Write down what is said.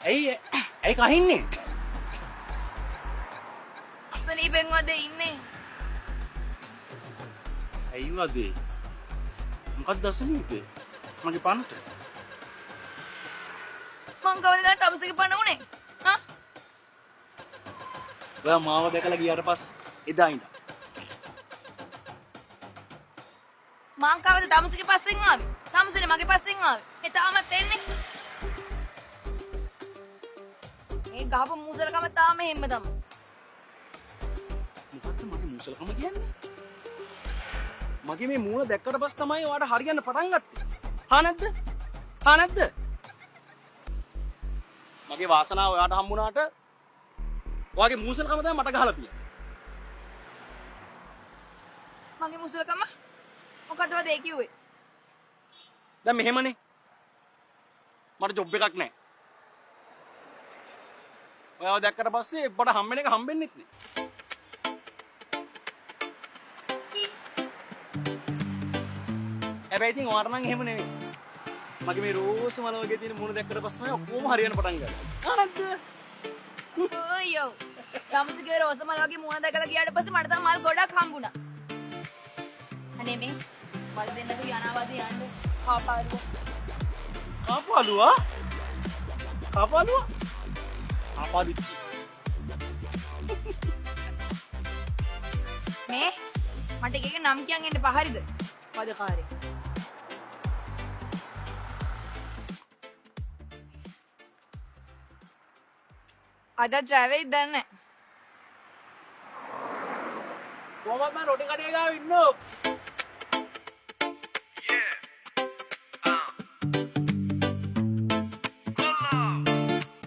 ඇයි කහින්නේ? අසනීපෙන් වදේ ඉන්නේ. ඇයි වදේ? මොකක්ද අසනීපේ? මගේ පන්ට. මං කවදද තමුසේගේ පණ උනේ? හා? ඔයා මාව දැකලා ගියාට පස්සේ එදා ඉඳන් මං කවද තමුසේගේ පස්සෙන් ආවේ? තමුසේනේ මගේ පස්සෙන් ආවේ. මේ තාමත් එන්නේ. මේ ගහපු මූසලකම තාම එහෙම තමයි. මොකක්ද මගේ මුසලකම කියන්නේ? මගේ මේ මූණ දැක්කට පස්සේ තමයි ඔයාට හරියන්න පටන් ගත්තේ. හා නැද්ද? හා නැද්ද? මගේ වාසනාව ඔයාට හම්බුණාට ඔයාගේ මූසලකම තමයි මට ගහලා තියෙන්නේ. මගේ මූසලකම මොකද්ද වදේ කිව්වේ? දැන් මෙහෙමනේ. මට ජොබ් එකක් නැහැ. ඔයාව දැක්කට පස්සේ ඔබට හම්බෙන එක හම්බෙන්නෙත් නෑ. හැබැයි ඉතින් ඔයාට නම් එහෙම නෙවෙයි. මගේ මේ රෝස් මල වගේ තියෙන මුණ දැක්කට පස්සේ ඔක්කොම හරියන්න පටන් ගත්තා. ආ නැද්ද? ඔයෝ. තමුසේගේ රෝස මල වගේ මූණ දැකලා ගියාට පස්සේ මට තමයි මල් ගොඩක් හම්බුණා. අනේ මේ මල් දෙන්න තු යනවාද යන්න. පාපාරුව. ආපාලුවා? ආපාලුවා? ආපාදිච්චි. මේ මට එකක නම් කියන් එන්න පහරිද? වදකාරේ. අද ට්‍රැවෙල් දන්නේ නැහැ. කොහොමද මම රොටි කඩේ ගාව ඉන්නෝ?